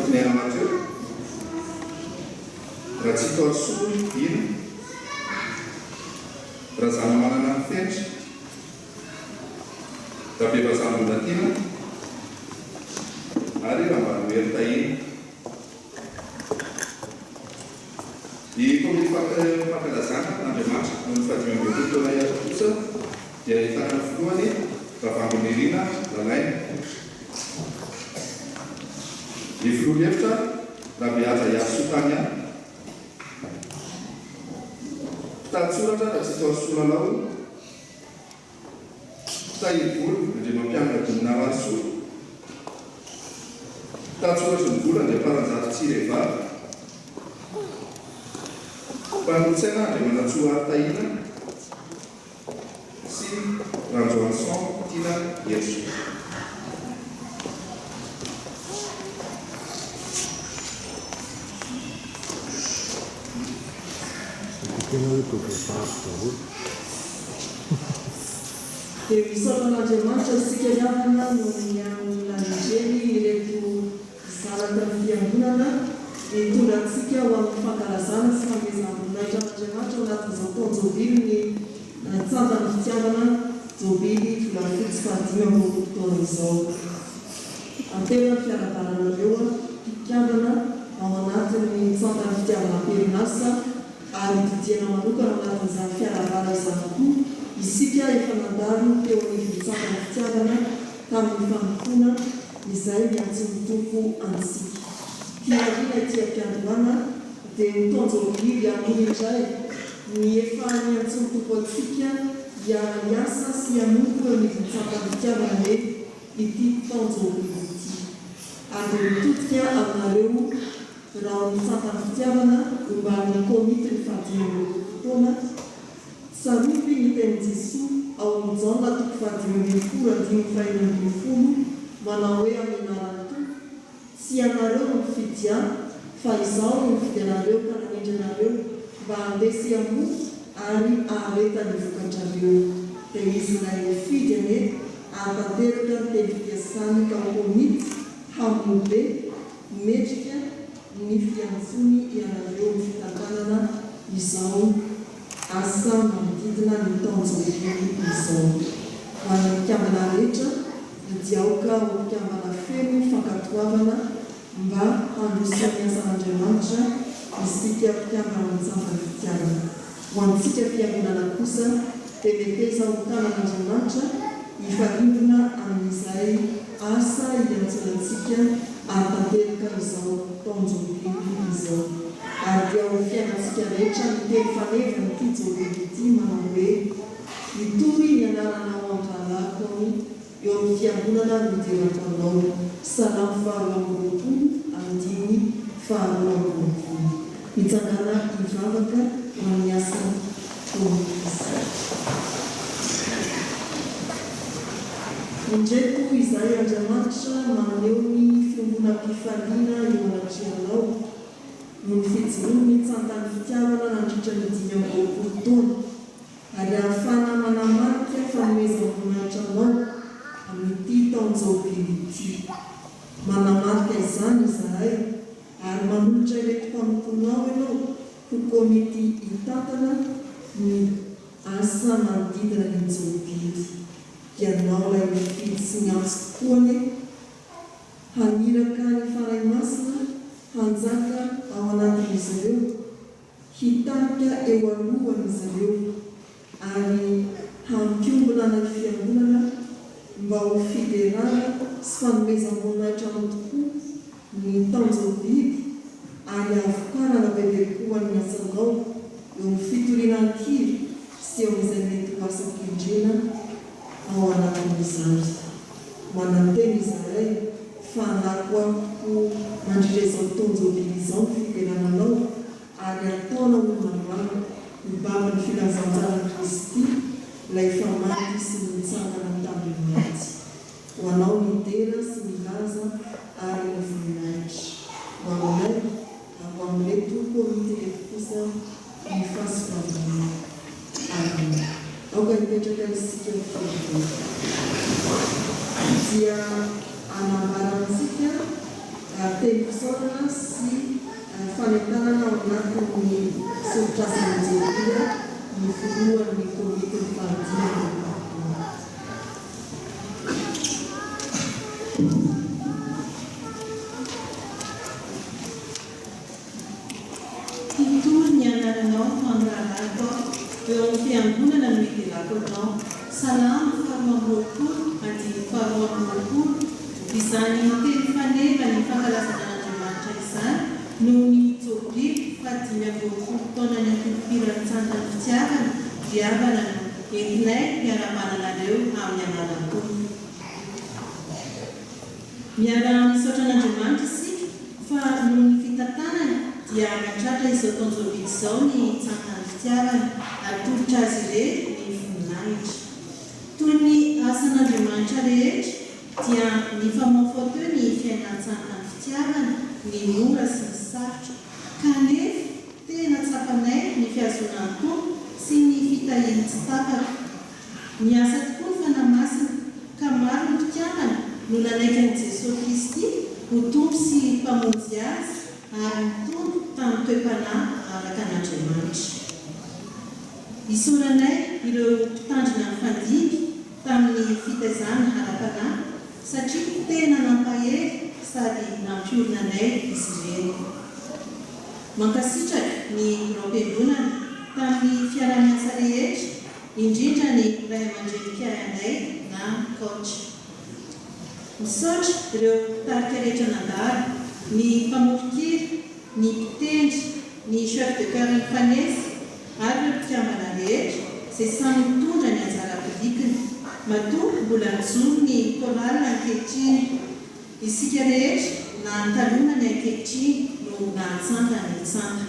Mera Mateo, Ratsito Arsolo, Ina, Razana Manana Fetch, Rabe Razana Latina, Ari Ramanu Ertaina, e como fampilazana Andriamanitra amin'ny fahadimy taona ihany kosa dia ahitana voalohany Ravangonyirina Lalaina. Ny filoha-hevitra Rabeaja Iasotany ihany. Mpitady-tsoratra Ratsito Arsolo, Mpitahiry-vola Andriamampianaka Dominarasolo, mpitady-tsoratra ny vola Andriamparanjary Tsirevary, Mpanontsaina Andriamanatsoa Artaina sy Ranjoanson Tina Etso. Dia misaotan'Andriamanitra isika iavana no mian'Angely ireto zanaka ny fiangonana hitondratsika ho amin'ny fankalazana sy fanomezam-boninahitra amin'Andriamanitra ao anatin'izao taona Jobily ny tsantany fitiavana Jobily volafotsy fahadimy amin'ny roapolo taona izao. Antena fiarabananareo mpikambana ao anatin'ny tsantany fitiavana perinasa ary didiana manokana ao anatin'izany fiarabana izany koa isika efa nandalo teo amin'ny tsantany fitiavana tamin'ny fanompoana izay miantson'ny tompo antsika. Fiarina ity ampiandohana dia nytaonjo Jobily amin'ny indray ny efa miantson'ny tompo antsika dia miasa sy hanompo eo amin'ny tsantany fitiavana hoe ity taonjo Jobily ity. Ary mitodika aminareo raha ny tsantany fitiavana mba ny komity ny fahadimy amin'ny roapolo taona saroby ny teny Jesoa ao amin'ny Jaona toko fahadimy ambin'ny folo andimy fahaenina ambin'ny folo manao hoe amin'ny anarany Tompo tsy ianareo no mifidy ahy fa izaho no mifidy anareo ka nanindry anareo mba handesy hamono ary hahareta ny vokatrareo. Dia izy ilay mifidy ane ahatanteraka ny teny fitiasany ka ho komity hamonobe metrika ny fiantsony ianareo ny fitantanana izao asa manodidina ny taonjo Jobily izao. Ho an'ny mpikambana rehetra dia aoka ho mpikambana feno fankatoavana mba handrosoa ny asan'Andriamanitra isika mpikambana ny tsantany fitiavana. Ho antsika fiangonana kosa dia meteza ho tanan'Andriamanitra hifarindona amin'izay asa hiantsonantsika ahatanteraka izao taonjo Jobily izao. Ary dia ho fiainantsika rehetra miteny faneva nyity Jobily ity manao hoe mitory ny anaranao an-dralako eo amin'ny fiangonana midirako anao. Salamo faharoa amby roapolo andiny faharoa amby roapolo. Mitsangana hivavaka ho an'ny asa komity. Indreko izay Andriamanitra maneho ny fiombonam-pifaliana eo anatrehanao no ny fijoroany ny tsantany fitiavana nandritra ny dimy amby roapolo taona ary ahafahana manamarika fanomezam-boninahitra anao amin'ity taonjo Jobily ity. Manamarika izany izahay ary manolotra ireto mpanomponao ianao ho komity hitantana ny asa manodidina ny Jobily. Dia anao ilay mifidy sy miantso tokoa ane haniraka ny fanahy masina hanjaka ao anatin'izy ireo, hitarika eo alohan'izy ireo ary hampiombona ny fiangonana mba ho fiderana sy fanomezam-boninahitra amin'ny tokoa ny taonjo Jobily ary avokarana bebekoan'ny asanao eo amin'ny fitoriana an-kira sy eo amin'izay mety ho asa-pindrena ao anatin'izany. Mananteny izahay fa anako ahoko mandritra izao taonjo Jobily izao ny fiderananao ary ataona olomanoana mibaba ny filazantsarany Kristy ilay famaky sy mitsangana tamin'ny maty. Ho anao midera sy milaza ary ny voninahitra. Ho aminay ako amin'ilay komity rehetra kosa ny fahasikarana. Amen. Aoka hipetraka isika mifidy dia anambarantsika teny isaorana sy fanentanana ao anatin'ny solotrasana jeria ny voalohan'ny komite fahadirana. Titory ny anaranao mandrarako eo amin'ny fiangonana no idelako anao. Salama faharoa amby roapolo andiny faharoa amby roapolo izany teny faneva ny fankalazan'Andriamanitra izany noho ny Jobily fadimy amby roapolo taona ny ampilopirany-tsantany fitiavana diavana entinay miara-mananareo amin'ny anaranao. Miara-misaotra an'Andriamanitra isika fa noho ny fitantanany dia mahatratra izao taona Jobily izao ny tsantany fitiavana atolotra azy ireny ny voninahitra. Toy ny asan'Andriamanitra rehetra dia ny famaofao teo ny fiainantsantany fitiavana ny mora sy ny sarotra kanefa tena tsapanay ny fiazonany tompo sy ny fitahiany tsy tapaka. Miasa tokoa ny fanamasina ka maro ny mpitiavana no nanaiky an'i Jesosy Kristy ho tompo sy mpamonjy azy ary mitombo tamin'ny toe-panahy araka an'Andriamanitra. Isoranay ireo mpitandrina ny fandimby tamin'ny fitaizana ara-panahy satria tena nampahery sady nampiorina anay izy ireny. Mankasitraka ny raom-piangonana tamin'ny fiara-miasa rehetra indrindra ny ray aman-dreny mpiaranay na coach. Misaotra ireo mpitarika rehetra nandalo, ny mpamorokira, ny mpitendry, ny chef de cœur ny fanesy ary ireo mpikambana rehetra izay samy mitondra ny anjara publikiny. Matoa mbola mijoro ny korala ankehitriny. Isika rehetra na talona ny ankehitriny no nahatsangana ny tsanga.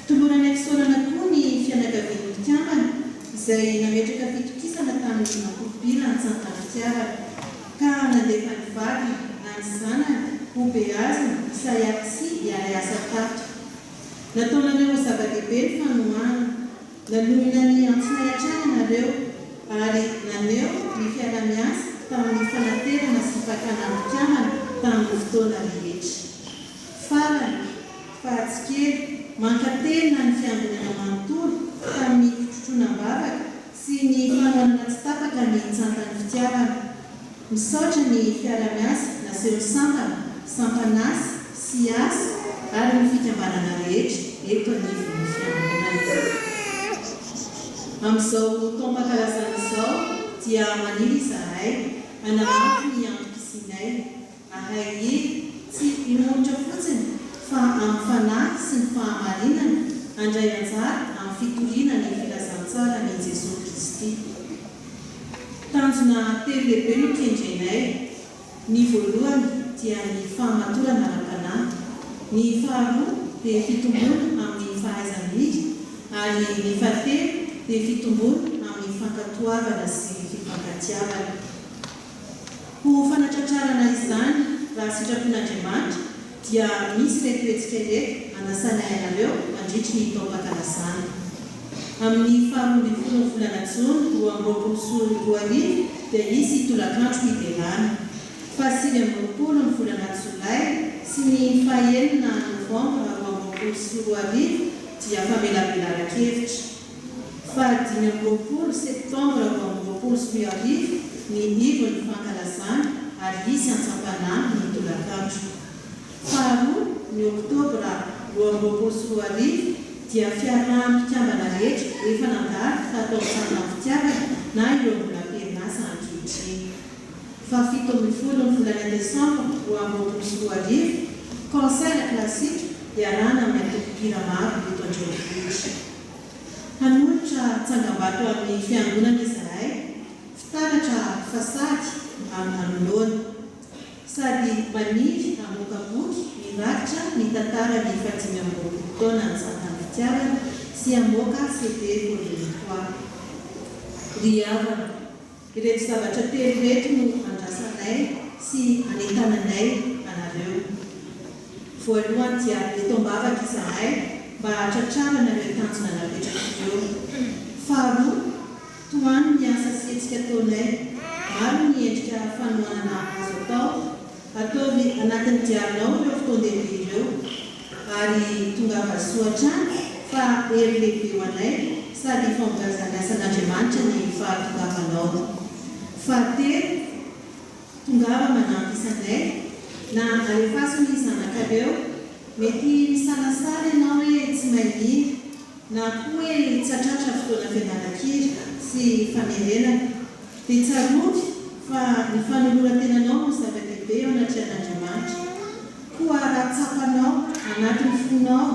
Tolorana fisaorana koa ny fianakavian'ny mpikambana izay nametraka fitokisana tamin'ny mampolopila ny tsantany fitiavana ka nandefa ny vady na ny zanany ho Beazina Isaiaksy iary asa tato. Nataonareo zava-dehibe ny fanohana, nanohina ny antsinay hatrany ianareo ary naneo ny fiara-miasa tamin'ny fanaterana sy fakana mpikambana tamin'ny fotoana rehetra. Farany, fahatsikely, mankatena ny fiangonana manontolo tamin'ny fitrotroana-bavaka sy ny fanohanana tsy tapaka ny tsantany fitiavana. Misaotra ny fiara-miasa naseho sampana, sampanasy, siasy ary ny fikambanana rehetra eto anivon'ny fiangonana. Amin'izao taom-pankalazana izao dia maniry izahay hanamafy ny antom-pisinay, ahay hely tsy hinomotra fotsiny fa amin'ny fanahy sy ny fahamarinana handray anjara amin'ny fitoriana ny filazantsara ny Jesosy Kristy. Tanjona telo lehibe no kendrenay. Ny voalohany dia ny fahamatorana ara-panahy, ny faharoa dia fitombona amin'ny fahaizan-bidy ary ny fahatelo dia fitombona amin'ny fankatoavana sy fifankatiavana. Ho fanatratrarana izany raha sitrapon'Andriamanitra dia misy retoretsika rehetra anasanay ianareo mandritry ny taom-pankalazana. Amin'ny faharoa ambin'ny folo ny volana Jona roa amby roapolo sy roa arivo dia misy tolakandro fidelana. Fahasivy amby roapolo ny volana Jolay sy ny fahaenina Novambra roa amby roapolo sy roa arivo dia famelabelaran-kevitra. Fahadimy amby roapolo Septambra roa amby roapolo sy roa arivo ny ivon'ny fankalazana ary misy antsampanahy ny tolakandro. Faharoa ny Oktobra roa amby roapolo sy roa arivo dia fiaraha-mpikambana rehetra efa nandalo fatao tsantany fitiavana na ireo mbola am-perinasa ankehitriny. Fahafito ambin'ny folo ny volana Desambra roa amby roapolo sy roa arivo conseil klasika iarahana amin'ny atoko-pira maro eto an-drenivohitra. Hanolotra tsangam-bato amin'ny fiangonana izahay, fitaratra fasady amin'ny hanoloana sady maniry hamoaka boky mirakitra ny tantara ny fadimy amby roapolo taona ny tsantany fitiavana sy hamoaka CD volume 3. Ry havana, ireto zavatra telo reto no andrasanay sy anentananay anareo. Voalohany dia eto-mbavaka izahay mba hatratrarana ireo tanjona napetraka eo. Faharoa, toany ny asa sy hetsika ataonay, maro ny endrika fanohanana azo atao ataovy anatin'ny diarinao ireo fotoan-dehibe ireo ary tonga vasoatra fa hery lehibe ho anay sady fampiasan'Andriamanitra ny fahatongavanao. Fahatelo, tongava manampy isanay na alefaso ny zanakareo mety misalasala ianao hoe tsy mahay na koa hoe tsatratra fotoana fianarankira sy famerenana dia tsarovy fa ny fanoloran-tenanao no zava-dehibe ao anaty an'Andriamanitra. Koa ratsapanao anatin'ny fonao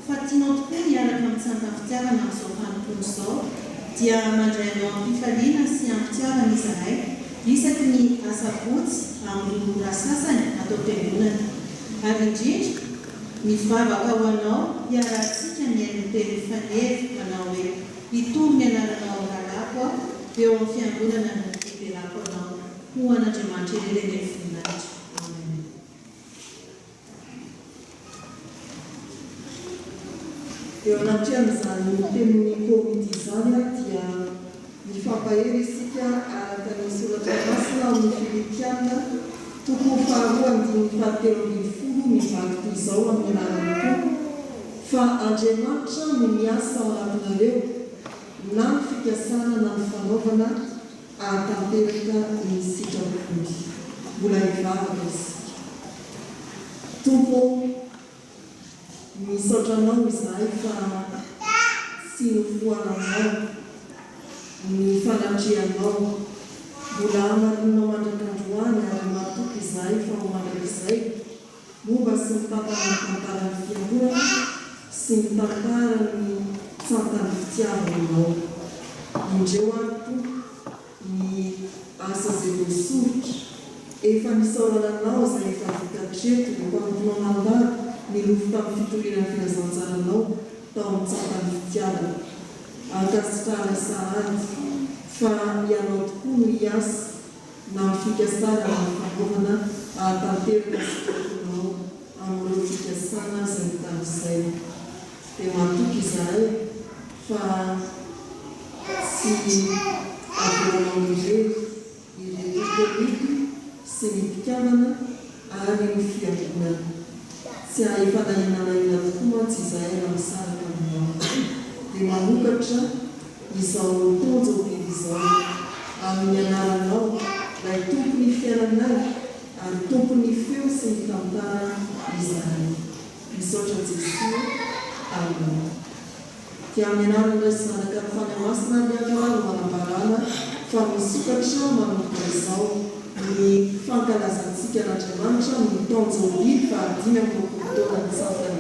fa tianao tokoa miaraka mitsanga fitiavana amin'izao fanompony izao dia mandray anao ampifaliana sy ampitiavana izahay isaky ny asabotsy amin'ny ora sasany atao fiangonana. Ary indrindra mivavaka ho anao hiarahantsika miaino teny fanevy manao hoe itomy ny anaranao angalako eo amin'ny fiangonana no fivelako anao ho an'Andriamanitra ireny voninahitra. Amen. Eo anaty amin'izany tenin'ny komity izany dia mifampahery isika araka ny soratra masina amin'ny Filipiana toko faharoa andiny fahatelo ambin'ny folo mivaky izao amin'ny anaran'ny Tompo fa Andriamanitra no miasa ao anatinareo na ny fikasana na ny fanaovana ahatanteraka ny sitrapony. Mbola hivavaka isika. Tompo, misaotranao izahay fa sy nofoananao ny fanatrehanao mbola amarinao mandrakandroany ary matoky izahay fa ho mandrakizay momba sy mitantara ny tantaran'ny fiangonana sy mitantara ny tsantan'ny fitiavanao. Indreo ato ny asa izay voasoritra efa nisaorananao izay efa vitatreto ny mpamonao nambara ny lofo tamin'ny fitorian'ny filazanjaranao tao amin'ny tsantan'ny fitiavana. Ankasitrahana sahady fa ianao tokoa no hiasa na ny fikasana na ny fanaovana ahatanteraka sitraponao amin'ireo fikasana izay tamin'izay. Dia matoky izahay fa sy avelanao irery irery sy ny mpikavana ary ny fiangonana. Tsy ahefanahinanaina tokoa tsy izahay raha misaraka aminao. Dia manokatra izao tonjo biby izao amin'ny anaranao ilay tompony fiainanay ary tompony feo sy ny tantara izahay. Misaotra Jesosy. Amen. Dia amin'ny anaran'ilay zanaka ny fanamasina miakara no manambarana fa misokatra manomboka izao ny fankalazantsika n'Andriamanitra ny taonjo biby fa 5 ambin'ny folo taona ny